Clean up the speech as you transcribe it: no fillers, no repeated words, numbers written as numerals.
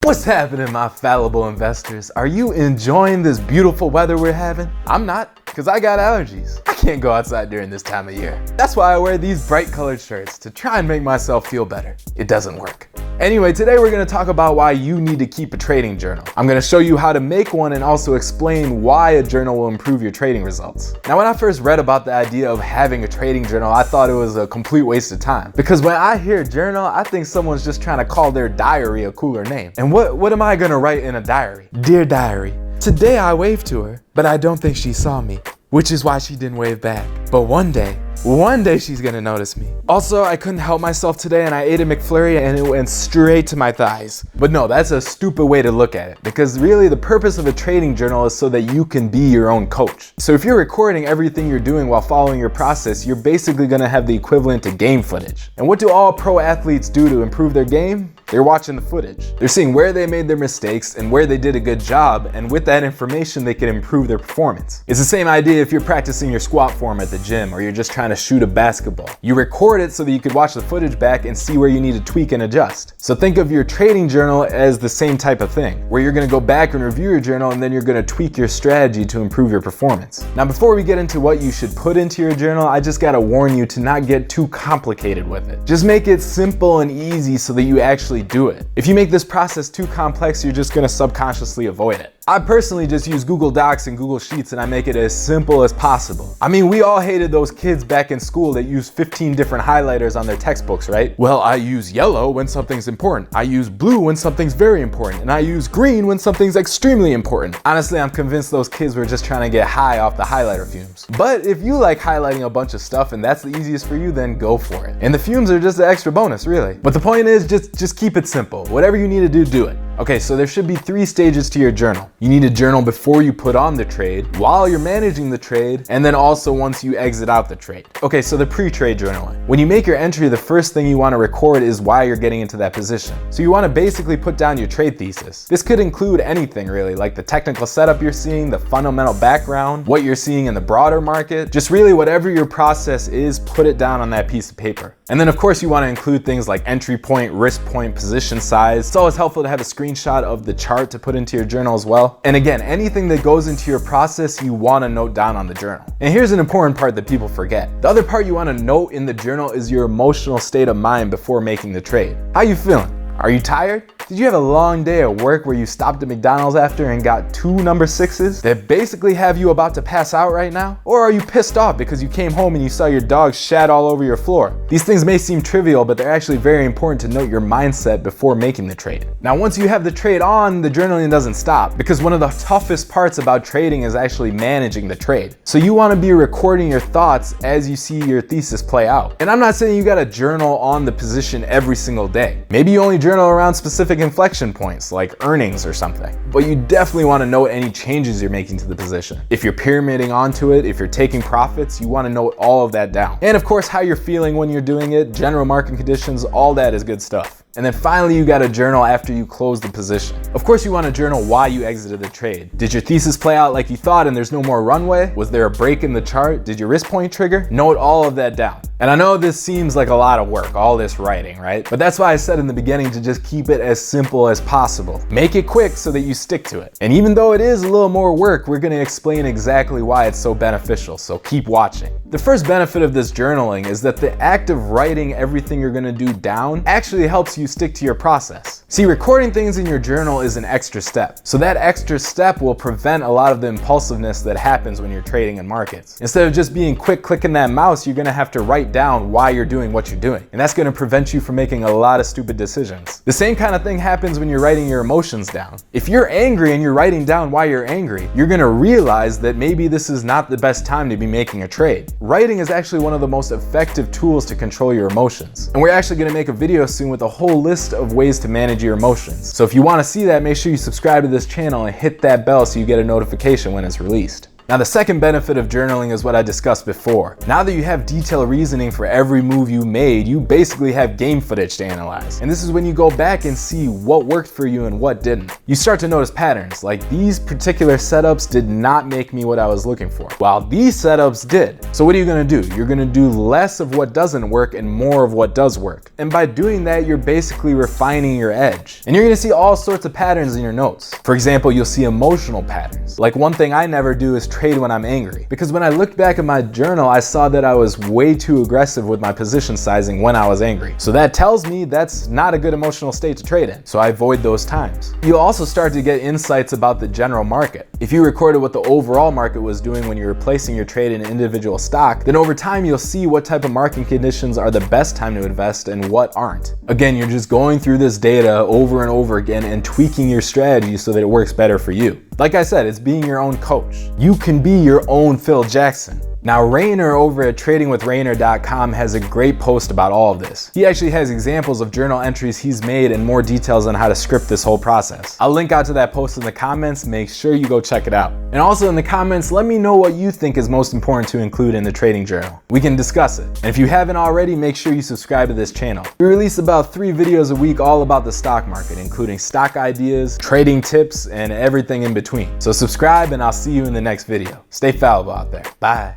What's happening, my fallible investors? Are you enjoying this beautiful weather we're having? I'm not, because I got allergies. I can't go outside during this time of year. That's why I wear these bright colored shirts to try and make myself feel better. It doesn't work. Anyway, today we're going to talk about why you need to keep a trading journal. I'm going to show you how to make one and also explain why a journal will improve your trading results. Now, when I first read about the idea of having a trading journal, I thought it was a complete waste of time. Because when I hear journal, I think someone's just trying to call their diary a cooler name. And what am I going to write in a diary? Dear diary, today I waved to her, but I don't think she saw me, which is why she didn't wave back. But one day she's gonna notice me. Also, I couldn't help myself today and I ate a McFlurry and it went straight to my thighs. But no, that's a stupid way to look at it, because really the purpose of a trading journal is so that you can be your own coach. So if you're recording everything you're doing while following your process, you're basically gonna have the equivalent to game footage. And what do all pro athletes do to improve their game? They're watching the footage. They're seeing where they made their mistakes and where they did a good job, and with that information they can improve their performance. It's the same idea if you're practicing your squat form at the gym or you're just trying to shoot a basketball. You record it so that you could watch the footage back and see where you need to tweak and adjust. So think of your trading journal as the same type of thing, where you're gonna go back and review your journal and then you're gonna tweak your strategy to improve your performance. Now, before we get into what you should put into your journal, I just gotta warn you to not get too complicated with it. Just make it simple and easy so that you actually do it. If you make this process too complex, you're just gonna subconsciously avoid it. I personally just use Google Docs and Google Sheets and I make it as simple as possible. I mean, we all hated those kids back in school that use 15 different highlighters on their textbooks, right? Well, I use yellow when something's important. I use blue when something's very important. And I use green when something's extremely important. Honestly, I'm convinced those kids were just trying to get high off the highlighter fumes. But if you like highlighting a bunch of stuff and that's the easiest for you, then go for it. And the fumes are just an extra bonus, really. But the point is, just keep it simple. Whatever you need to do it. Okay, so there should be 3 stages to your journal. You need a journal before you put on the trade, while you're managing the trade, and then also once you exit out the trade. Okay, so the pre-trade journaling. When you make your entry, the first thing you want to record is why you're getting into that position. So you want to basically put down your trade thesis. This could include anything really, like the technical setup you're seeing, the fundamental background, what you're seeing in the broader market, just really whatever your process is, put it down on that piece of paper. And then of course you want to include things like entry point, risk point, position size. It's always helpful to have a screenshot of the chart to put into your journal as well. And again, anything that goes into your process, you want to note down on the journal. And here's an important part that people forget. The other part you want to note in the journal is your emotional state of mind before making the trade. How you feeling? Are you tired? Did you have a long day at work where you stopped at McDonald's after and got 2 number 6s that basically have you about to pass out right now? Or are you pissed off because you came home and you saw your dog shat all over your floor? These things may seem trivial, but they're actually very important to note your mindset before making the trade. Now, once you have the trade on, the journaling doesn't stop, because one of the toughest parts about trading is actually managing the trade. So you want to be recording your thoughts as you see your thesis play out. And I'm not saying you got to journal on the position every single day. Maybe you only journal around specific inflection points like earnings or something. But you definitely want to note any changes you're making to the position. If you're pyramiding onto it, if you're taking profits, you want to note all of that down. And of course, how you're feeling when you're doing it, general market conditions, all that is good stuff. And then finally, you got to journal after you close the position. Of course, you want to journal why you exited the trade. Did your thesis play out like you thought and there's no more runway? Was there a break in the chart? Did your risk point trigger? Note all of that down. And I know this seems like a lot of work, all this writing, right? But that's why I said in the beginning to just keep it as simple as possible. Make it quick so that you stick to it. And even though it is a little more work, we're going to explain exactly why it's so beneficial, so keep watching. The first benefit of this journaling is that the act of writing everything you're going to do down actually helps you stick to your process. See, recording things in your journal is an extra step. So that extra step will prevent a lot of the impulsiveness that happens when you're trading in markets. Instead of just being quick clicking that mouse, you're going to have to write down why you're doing what you're doing. And that's going to prevent you from making a lot of stupid decisions. The same kind of thing happens when you're writing your emotions down. If you're angry and you're writing down why you're angry, you're going to realize that maybe this is not the best time to be making a trade. Writing is actually one of the most effective tools to control your emotions. And we're actually going to make a video soon with a whole list of ways to manage your emotions. So if you want to see that, make sure you subscribe to this channel and hit that bell so you get a notification when it's released. Now, the second benefit of journaling is what I discussed before. Now that you have detailed reasoning for every move you made, you basically have game footage to analyze. And this is when you go back and see what worked for you and what didn't. You start to notice patterns, like these particular setups did not make me what I was looking for, while these setups did. So what are you gonna do? You're gonna do less of what doesn't work and more of what does work. And by doing that, you're basically refining your edge. And you're gonna see all sorts of patterns in your notes. For example, you'll see emotional patterns. Like, one thing I never do is trade when I'm angry, because when I looked back at my journal, I saw that I was way too aggressive with my position sizing when I was angry. So that tells me that's not a good emotional state to trade in. So I avoid those times. You'll also start to get insights about the general market. If you recorded what the overall market was doing when you were placing your trade in an individual stock, then over time you'll see what type of market conditions are the best time to invest and what aren't. Again, you're just going through this data over and over again and tweaking your strategy so that it works better for you. Like I said, it's being your own coach. You can be your own Phil Jackson. Now, Rainer over at tradingwithrainer.com has a great post about all of this. He actually has examples of journal entries he's made and more details on how to script this whole process. I'll link out to that post in the comments. Make sure you go check it out. And also in the comments, let me know what you think is most important to include in the trading journal. We can discuss it. And if you haven't already, make sure you subscribe to this channel. We release about 3 videos a week all about the stock market, including stock ideas, trading tips, and everything in between. So subscribe and I'll see you in the next video. Stay fallible out there. Bye.